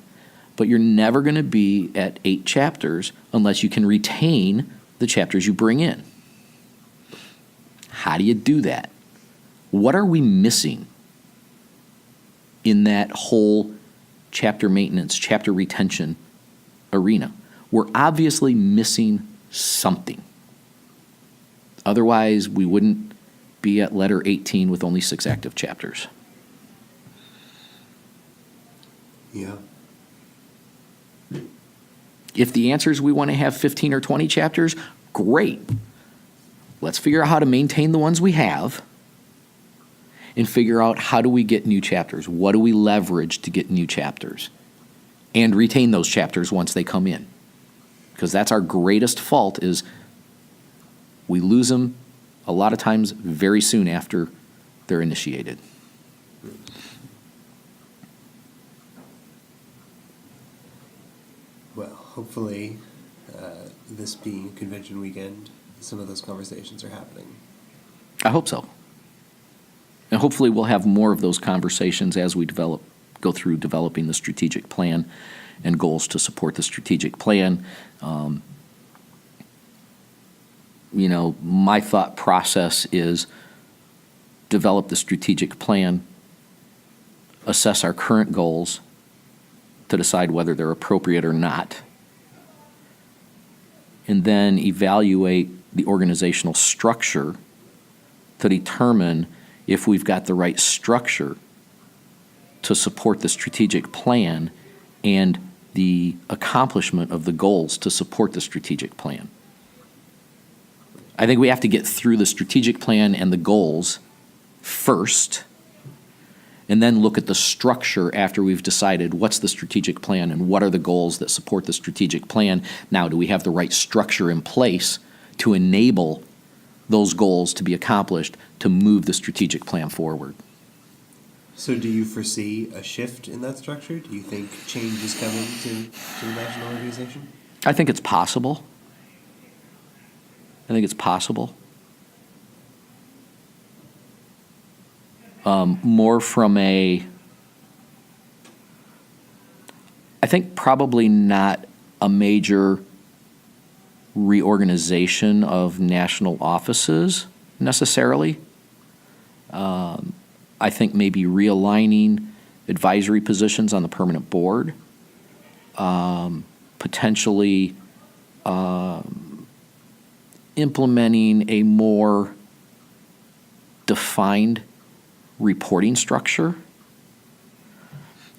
[SPEAKER 2] But you're never going to be at 8 chapters unless you can retain the chapters you bring in. How do you do that? What are we missing in that whole chapter maintenance, chapter retention arena? We're obviously missing something. Otherwise, we wouldn't be at letter 18 with only 6 active chapters.
[SPEAKER 1] Yeah.
[SPEAKER 2] If the answer is we want to have 15 or 20 chapters, great. Let's figure out how to maintain the ones we have and figure out how do we get new chapters. What do we leverage to get new chapters? And retain those chapters once they come in. Because that's our greatest fault, is we lose them a lot of times very soon after they're initiated.
[SPEAKER 1] Well, hopefully, this being convention weekend, some of those conversations are happening.
[SPEAKER 2] I hope so. And hopefully we'll have more of those conversations as we go through developing the strategic plan and goals to support the strategic plan. My thought process is develop the strategic plan, assess our current goals to decide whether they're appropriate or not, and then evaluate the organizational structure to determine if we've got the right structure to support the strategic plan and the accomplishment of the goals to support the strategic plan. I think we have to get through the strategic plan and the goals first, and then look at the structure after we've decided what's the strategic plan and what are the goals that support the strategic plan. Now, do we have the right structure in place to enable those goals to be accomplished to move the strategic plan forward?
[SPEAKER 1] So do you foresee a shift in that structure? Do you think change is coming to the national organization?
[SPEAKER 2] I think it's possible. more from I think probably not a major reorganization of national offices necessarily. I think maybe realigning advisory positions on the permanent board, potentially implementing a more defined reporting structure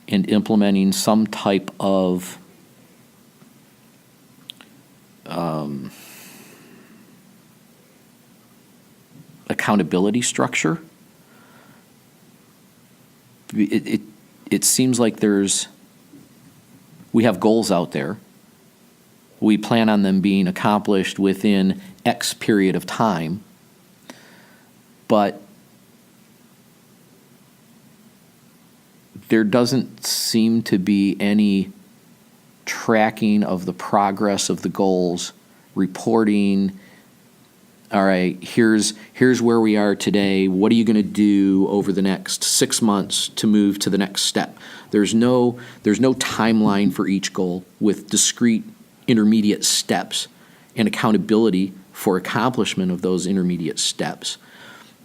[SPEAKER 2] and implementing some type of accountability structure. It seems like we have goals out there. We plan on them being accomplished within X period of time, but there doesn't seem to be any tracking of the progress of the goals, reporting. All right, here's where we are today. What are you going to do over the next 6 months to move to the next step? There's no timeline for each goal with discrete intermediate steps and accountability for accomplishment of those intermediate steps.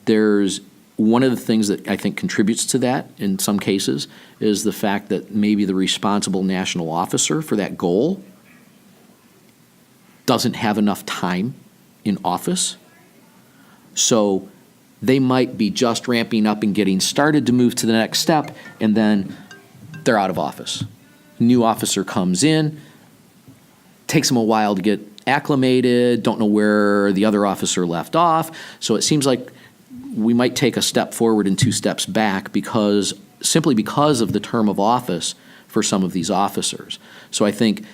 [SPEAKER 2] There's one of the things that I think contributes to that in some cases is the fact that maybe the responsible national officer for that goal doesn't have enough time in office. So they might be just ramping up and getting started to move to the next step, and then they're out of office. New officer comes in, takes them a while to get acclimated, don't know where the other officer left off. So it seems like we might take a step forward and 2 steps back simply because of the term of office for some of these officers. So I think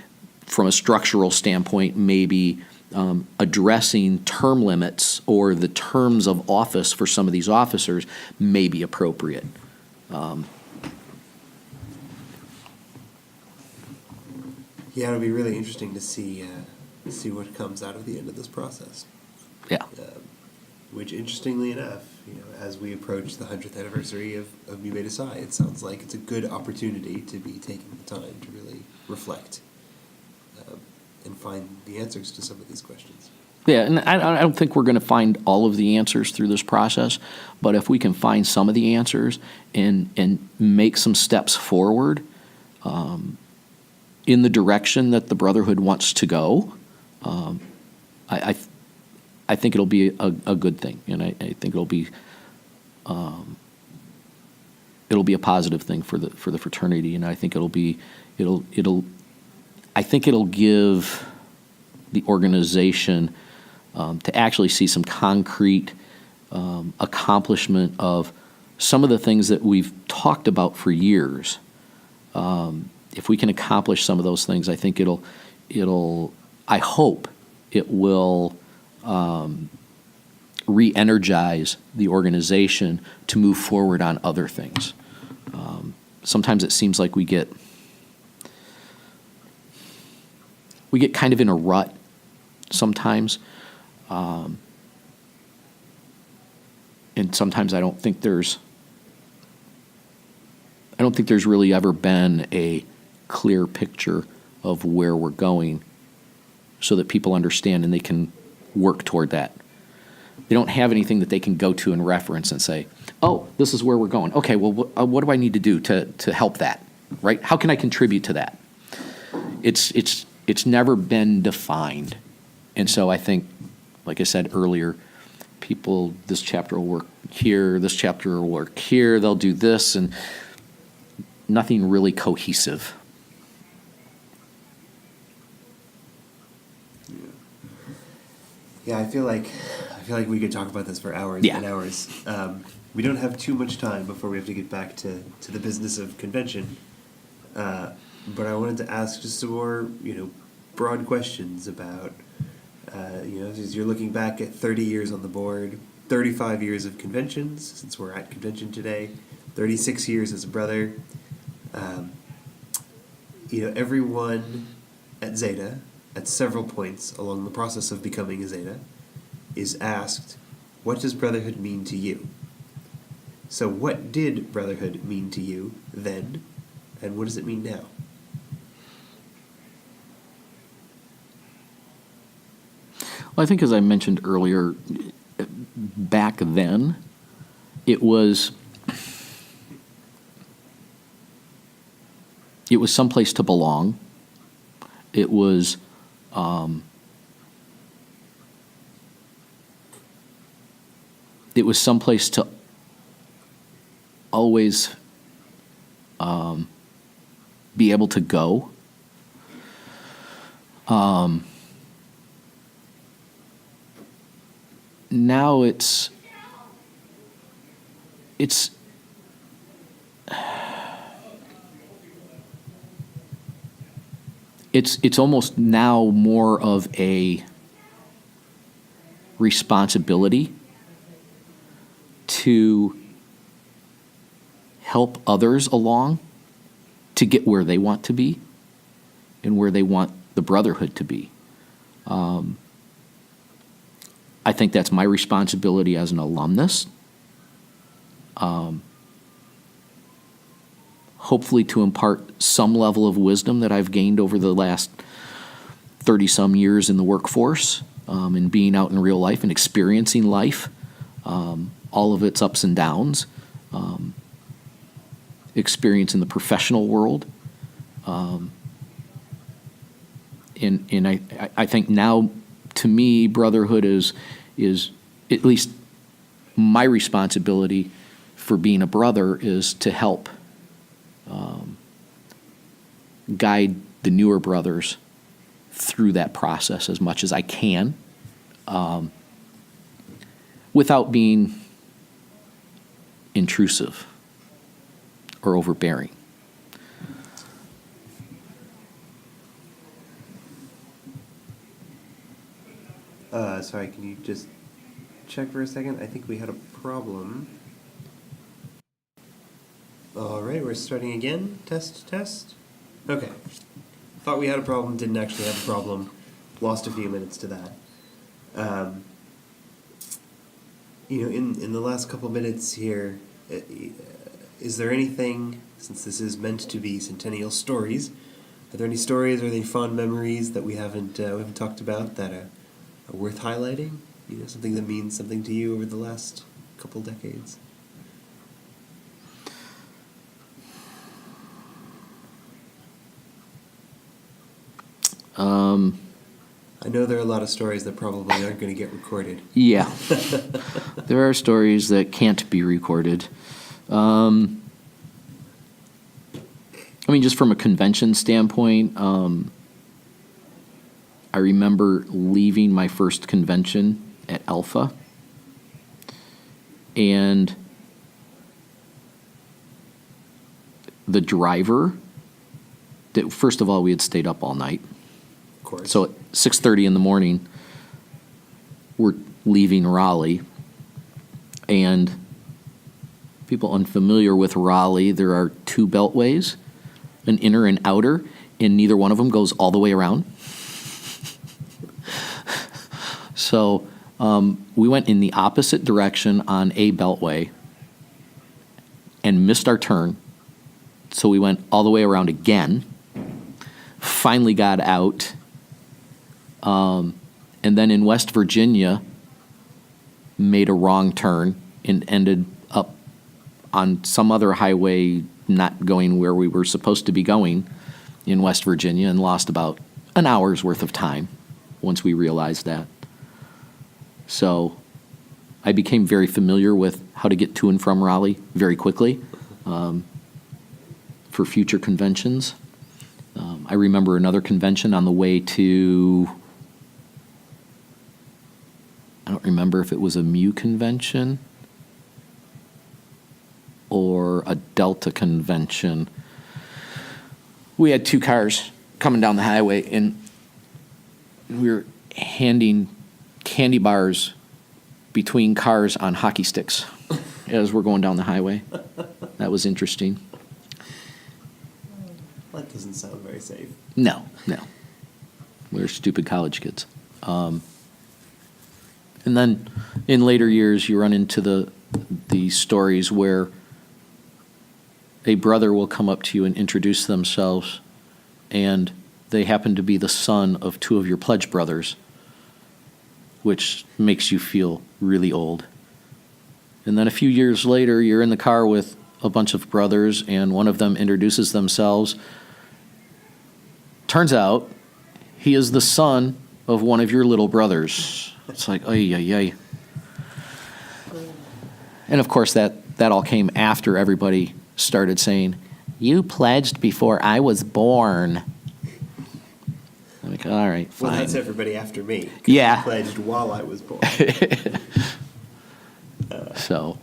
[SPEAKER 2] from a structural standpoint, maybe addressing term limits or the terms of office for some of these officers may be appropriate.
[SPEAKER 1] Yeah, it'll be really interesting to see what comes out of the end of this process.
[SPEAKER 2] Yeah.
[SPEAKER 1] Which, interestingly enough, as we approach the 100th anniversary of Mu Beta Psi, it sounds like it's a good opportunity to be taking the time to really reflect and find the answers to some of these questions.
[SPEAKER 2] Yeah, and I don't think we're going to find all of the answers through this process, but if we can find some of the answers and make some steps forward in the direction that the Brotherhood wants to go, I think it'll be a good thing, and I think it'll be a positive thing for the fraternity, and I think I think it'll give the organization to actually see some concrete accomplishment of some of the things that we've talked about for years. If we can accomplish some of those things, I think I hope it will re-energize the organization to move forward on other things. Sometimes it seems like we get kind of in a rut sometimes. And sometimes I don't think there's really ever been a clear picture of where we're going so that people understand and they can work toward that. They don't have anything that they can go to and reference and say, oh, this is where we're going. Okay, well, what do I need to do to help that, right? How can I contribute to that? It's never been defined. And so I think, like I said earlier, this chapter will work here, this chapter will work here, they'll do this, and nothing really cohesive.
[SPEAKER 1] Yeah, I feel like we could talk about this for hours and hours. We don't have too much time before we have to get back to the business of convention. But I wanted to ask just some more, broad questions about, as you're looking back at 30 years on the board, 35 years of conventions, since we're at convention today, 36 years as a brother. Everyone at Zeta, at several points along the process of becoming a Zeta, is asked, what does brotherhood mean to you? So what did brotherhood mean to you then, and what does it mean now?
[SPEAKER 2] Well, I think as I mentioned earlier, back then, it was someplace to belong. It was someplace to always be able to go. Now it's almost now more of a responsibility to help others along to get where they want to be and where they want the brotherhood to be. I think that's my responsibility as an alumnus. Hopefully to impart some level of wisdom that I've gained over the last 30-some years in the workforce, and being out in real life and experiencing life, all of its ups and downs, experience in the professional world. And I think now, to me, brotherhood is at least my responsibility for being a brother is to help guide the newer brothers through that process as much as I can, without being intrusive or overbearing.
[SPEAKER 1] Sorry, can you just check for a second? I think we had a problem. All right, we're starting again. Test, test. Okay. Thought we had a problem, didn't actually have a problem. Lost a few minutes to that. In the last couple minutes here, is there anything, since this is meant to be Centennial stories, are there any stories or any fond memories that we haven't talked about that are worth highlighting? Something that means something to you over the last couple decades? I know there are a lot of stories that probably aren't going to get recorded.
[SPEAKER 2] Yeah. There are stories that can't be recorded. Just from a convention standpoint, I remember leaving my first convention at Alpha, and the driver, first of all, we had stayed up all night.
[SPEAKER 1] Of course.
[SPEAKER 2] So at 6:30 in the morning, we're leaving Raleigh, and people unfamiliar with Raleigh, there are two beltways, an inner and outer, and neither one of them goes all the way around. So we went in the opposite direction on a beltway and missed our turn. So we went all the way around again, finally got out, and then in West Virginia made a wrong turn and ended up on some other highway not going where we were supposed to be going in West Virginia, and lost about an hour's worth of time once we realized that. So I became very familiar with how to get to and from Raleigh very quickly for future conventions. I remember another convention on the way to, I don't remember if it was a MU convention or a Delta convention. We had two cars coming down the highway, and we were handing candy bars between cars on hockey sticks as we're going down the highway. That was interesting.
[SPEAKER 1] That doesn't sound very safe.
[SPEAKER 2] No. We're stupid college kids. And then in later years, you run into the the stories where a brother will come up to you and introduce themselves, and they happen to be the son of two of your pledge brothers, which makes you feel really old. And then a few years later, you're in the car with a bunch of brothers, and one of them introduces themselves. Turns out he is the son of one of your little brothers. It's like, ay, ay, ay. And of course, that all came after everybody started saying, "You pledged before I was born." I'm like, all right, fine.
[SPEAKER 1] Well, that's everybody after me. 'Cause
[SPEAKER 2] Yeah.
[SPEAKER 1] I pledged while I was born.
[SPEAKER 2] So,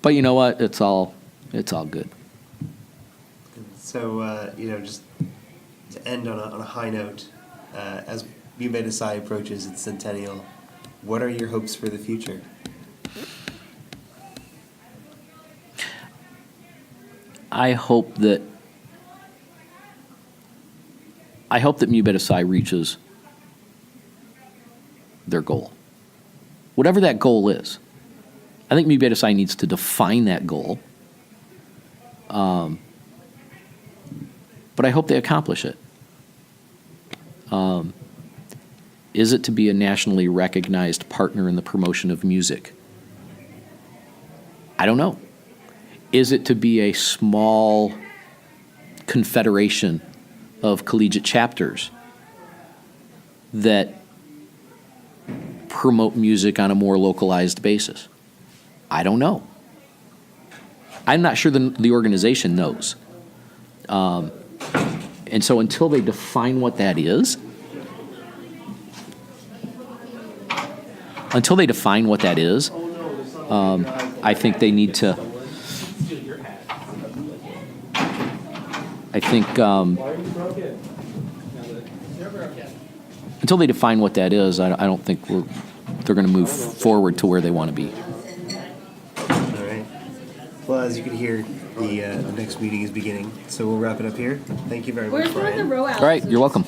[SPEAKER 2] but you know what? It's all good.
[SPEAKER 1] So, just to end on a high note, as Bumedasai approaches its centennial, what are your hopes for the future?
[SPEAKER 2] I hope that Mubedasai reaches their goal. Whatever that goal is. I think Mubedasai needs to define that goal. But I hope they accomplish it. Is it to be a nationally recognized partner in the promotion of music? I don't know. Is it to be a small confederation of collegiate chapters that promote music on a more localized basis? I don't know. I'm not sure the organization knows. And so until they define what that is, I think they need to. Until they define what that is, I don't think they're going to move forward to where they want to be.
[SPEAKER 1] All right. Well, as you can hear, the next meeting is beginning, so we'll wrap it up here. Thank you very much,
[SPEAKER 3] Where's one of the
[SPEAKER 1] Bryan.
[SPEAKER 3] row outs?
[SPEAKER 2] All right, you're welcome.